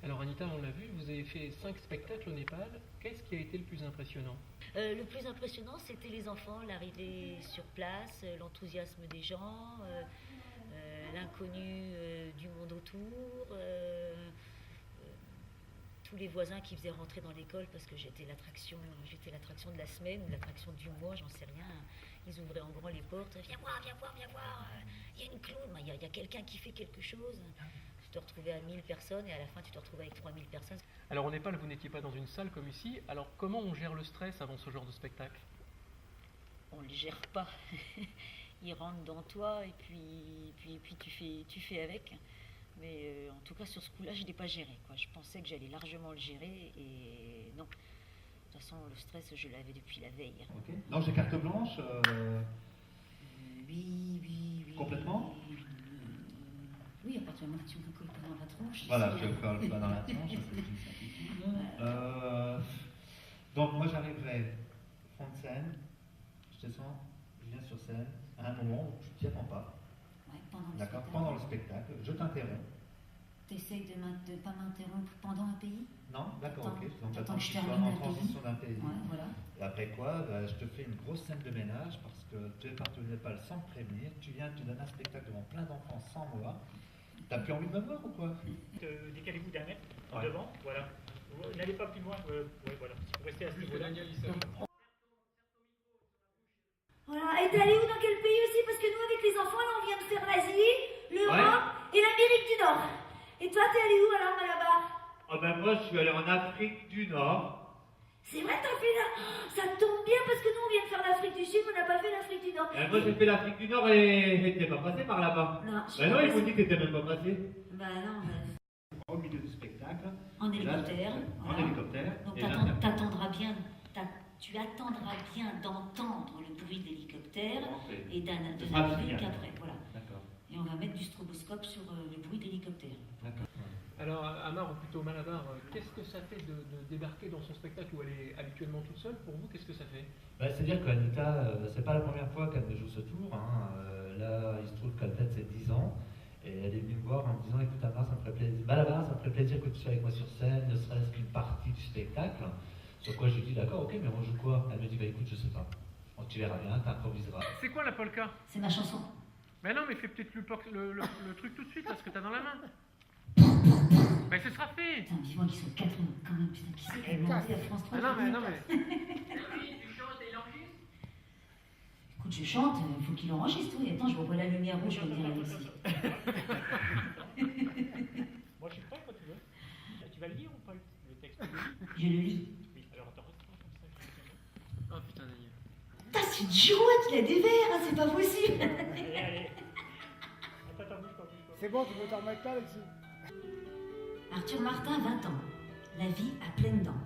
Alors Anita, on l'a vu, vous avez fait 5 spectacles au Népal. Qu'est-ce qui a été le plus impressionnant? Le plus impressionnant, c'était les enfants, l'arrivée sur place, l'enthousiasme des gens, l'inconnu du monde autour, tous les voisins qui faisaient rentrer dans l'école parce que j'étais l'attraction de la semaine ou l'attraction du mois, j'en sais rien. Ils ouvraient en grand les portes, viens voir, il y a une clown, il y a quelqu'un qui fait quelque chose. Tu te retrouvais à 1000 personnes et à la fin tu te retrouvais avec 3000 personnes. Alors au Népal, vous n'étiez pas dans une salle comme ici. Alors comment on gère le stress avant ce genre de spectacle? On ne le gère pas. Il rentre dans toi et puis tu fais avec. Mais en tout cas, sur ce coup-là, je ne l'ai pas géré, quoi. Je pensais que j'allais largement le gérer et non. De toute façon, le stress, je l'avais depuis la veille. Okay. Non, j'ai carte blanche. Oui. Complètement. Oui, à partir du moment où tu me colles pas dans la tronche. Voilà, je ne colle pas dans la tronche, c'est une certitude. Donc, moi, j'arriverai front de scène, je descends, je viens sur scène, à un moment où tu ne t'y attends pas. Ouais, d'accord, pendant le spectacle, je t'interromps. T'essayes de ne pas m'interrompre pendant un pays? Non, d'accord, ok. Donc, t'attends que je sois termine en un transition pays. d'un pays. Ouais, voilà. Et après quoi, je te fais une grosse scène de ménage parce que tu es parti au Népal sans me prévenir. Tu viens, tu donnes un spectacle devant plein d'enfants sans moi. T'as plus envie de me voir ou quoi? Décalez-vous d'un mètre en devant, voilà. Vous n'allez pas plus loin, voilà. Si vous restez à ce niveau-là. Voilà, et t'es allé où, dans quel pays aussi? Parce que nous, avec les enfants, là, on vient de faire l'Asie, l'Europe et l'Amérique du Nord. Et toi, t'es allé où alors, là-bas? Ah ben moi, je suis allé en Afrique du Nord. C'est vrai, t'as fait là? Ça tombe bien parce que nous, on vient de faire l'Afrique du Sud, on n'a pas fait l'Afrique du Nord. Moi, j'ai fait l'Afrique du Nord et t'es pas passé par là-bas. Non, Ben non, ils m'ont dit que t'étais même pas passé. Bah non, Au milieu du spectacle. En hélicoptère. En hélicoptère. Donc Et là, tu attendras bien d'entendre le bruit de l'hélicoptère et de Ah, la musique génial. après. Voilà. D'accord. Et on va mettre du stroboscope sur le bruit d'hélicoptère. D'accord. Alors Amar, ou plutôt Malabar, qu'est-ce que ça fait de débarquer dans son spectacle où elle est habituellement toute seule? Pour vous, qu'est-ce que ça fait? C'est-à-dire qu'Anita, c'est pas la première fois qu'elle me joue ce tour. Là, il se trouve qu'elle fête ses 10 ans. Et elle est venue me voir en me disant, écoute Amar, ça me ferait plaisir. Malabar, ça me ferait plaisir que tu sois avec moi sur scène, ne serait-ce qu'une partie du spectacle. Sur quoi je lui dis, d'accord, ok, mais on joue quoi? Elle me dit, écoute, je sais pas. Donc, tu verras bien, t'improviseras. C'est quoi la polka? C'est ma chanson. Mais non, mais fais peut-être le truc tout de suite, là, ce que t'as dans la main. Mais ce sera fait. Putain, vivement qu'ils sont 4 quand même. Putain, qui c'est qui a demandé à France 3? Ah non, mais... Écoute, je chante, il faut qu'il enregistre. Oui, attends, je revois la lumière rouge, comme dirait Alexis. Moi, je suis prêt quand tu veux. Tu vas le lire ou pas, le texte? Je le lis. Oui, alors attends, reste comme ça. Oh putain, Daniel. Putain, c'est une girouette, il a des verres, hein, c'est pas possible. Allez. Attends, bouge pas. C'est bon, tu peux t'en remettre là, Alexis. Arthur Martin, 20 ans. La vie à pleines dents.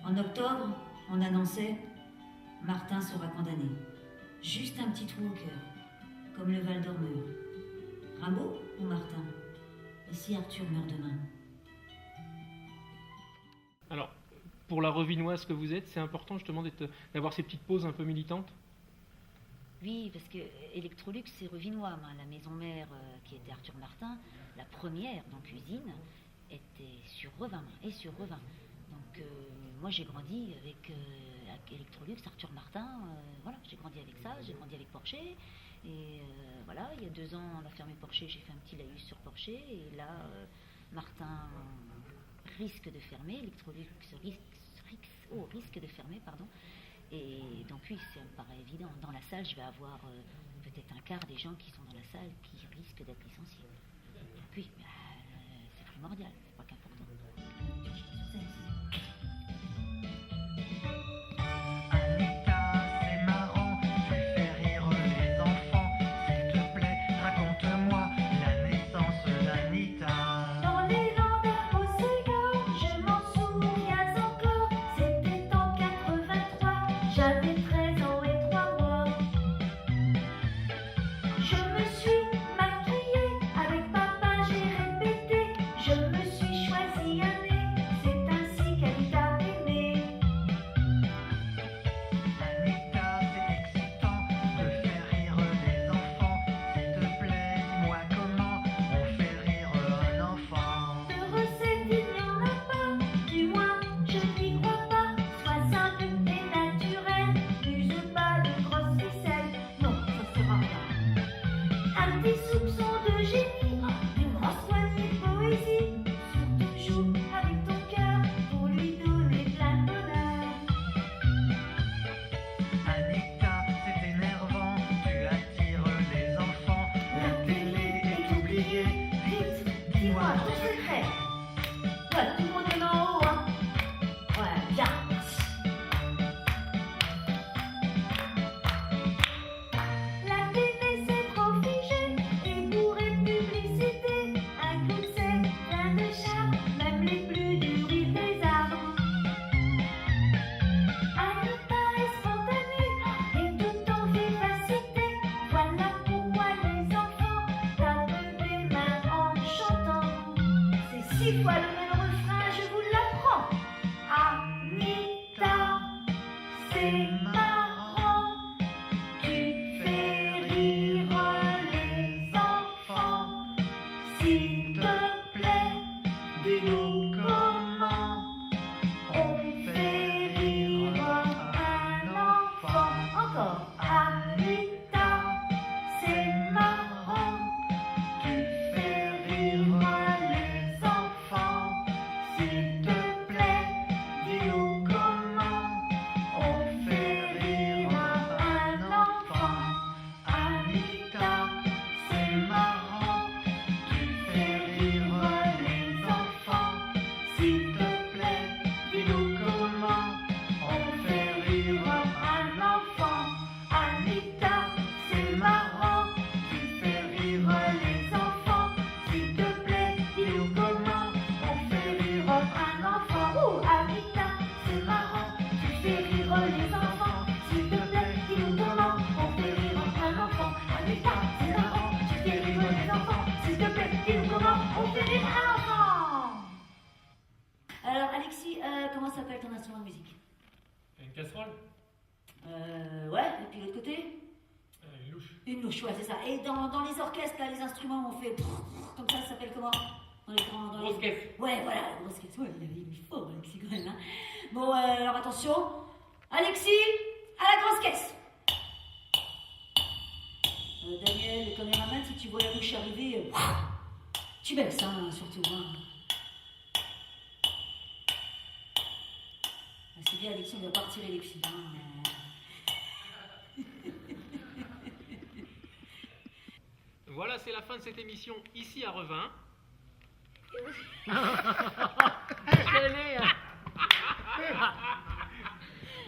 En octobre, on annonçait Martin sera condamné. Juste un petit trou au cœur, comme le Val d'Ormeur. Rimbaud ou Martin? Et si Arthur meurt demain? Alors, pour la revinoise que vous êtes, c'est important justement d'avoir ces petites pauses un peu militantes? Oui, parce que Electrolux, c'est Revinois. La maison mère, qui était Arthur Martin, la première, donc usine, était sur Revin, et sur Revin. Donc, moi, j'ai grandi avec Electrolux, Arthur Martin, voilà, j'ai grandi avec ça, j'ai grandi avec Porcher, et voilà, il y a 2 ans, on a fermé Porcher, j'ai fait un petit laïus sur Porcher, et là, Martin risque de fermer, Electrolux risque de fermer, pardon, et donc oui, ça me paraît évident. Dans la salle, je vais avoir peut-être un quart des gens qui sont dans la salle qui risquent d'être licenciés. Donc oui, c'est primordial, c'est pas qu'important. C'est marrant, tu fais rire les enfants. S'il te plaît, raconte-moi la naissance d'Anita. Dans les Landes au Sega, je m'en souviens encore. C'était en 83, j'avais 13 ans et 3 mois. Je me suis maquillée, avec papa j'ai répété. Je me suis choisi un nez, c'est ainsi qu'elle t'a aimé. Anita, c'est excitant de faire rire les enfants. S'il te plaît, dis-moi soupçons de génie, une grande soignée de poésie. Surtout joue avec ton cœur pour lui donner plein de bonheur. Anita, c'est énervant, tu attires les enfants. La télé est oubliée, Vite, dis-moi ton secret. Ouais, tout le monde est en haut, hein. Ouais, bien, merci. La télé s'est trop figée et bourrée de publicité. Un coup de sec, plein de charme, même les plus durs ils les arbres. Anita est spontanée et tout en vivacité. Voilà pourquoi les enfants tapent des mains en chantant. C'est 6 fois le même refrain, je vous l'apprends. Anita, c'est marrant, tu fais rire les enfants. S'il te plaît, dis-nous comment on fait rire un enfant. Encore. Anita, c'est marrant, tu fais rire les enfants. S'il te plaît, dis-nous comment on fait rire un enfant. Anita, c'est marrant, tu fais rire les enfants. S'il te plaît, dis-nous comment on fait rire un enfant. Anita, c'est marrant, tu fais rire les enfants. S'il te plaît, dis-nous comment on fait rire un enfant. Ouh, Anita, c'est marrant, tu fais rire les enfants. S'il te plaît, dis-nous comment on fait rire un enfant. Anita, c'est marrant, tu fais rire les enfants. S'il te plaît, dis-nous comment on fait rire un enfant. Alors, Alexis, comment s'appelle ton instrument de musique? Une casserole? Ouais, et puis l'autre côté? Une louche. Une louche, ouais, c'est ça. Et dans les orchestres, là, les instruments, on fait comme ça s'appelle comment? Dans les grands. Grosse caisse. Ouais, voilà, la grosse caisse. Ouais, il est fort, Alexis, quand même. Hein. Bon, alors attention. Alexis, à la grosse caisse. Daniel, le caméraman, si tu vois la louche arriver, tu baisses, hein, surtout. Hein. Ah, c'est bien, Alexis, on doit pas retirer les filles. Hein. Voilà, c'est la fin de cette émission ici à Revin.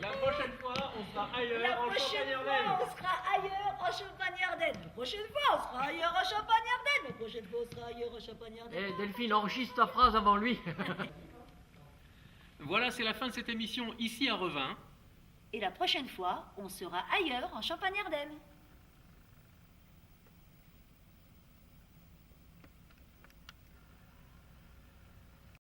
La prochaine fois, on sera ailleurs La en prochaine Champagne-Ardenne. fois, on sera ailleurs en Champagne-Ardenne. La prochaine fois, on sera ailleurs en Champagne-Ardenne. La prochaine fois, on sera ailleurs en Champagne-Ardenne. Eh, Delphine, enregistre ta phrase avant lui. Voilà, c'est la fin de cette émission ici à Revin. Et la prochaine fois, on sera ailleurs en Champagne-Ardenne.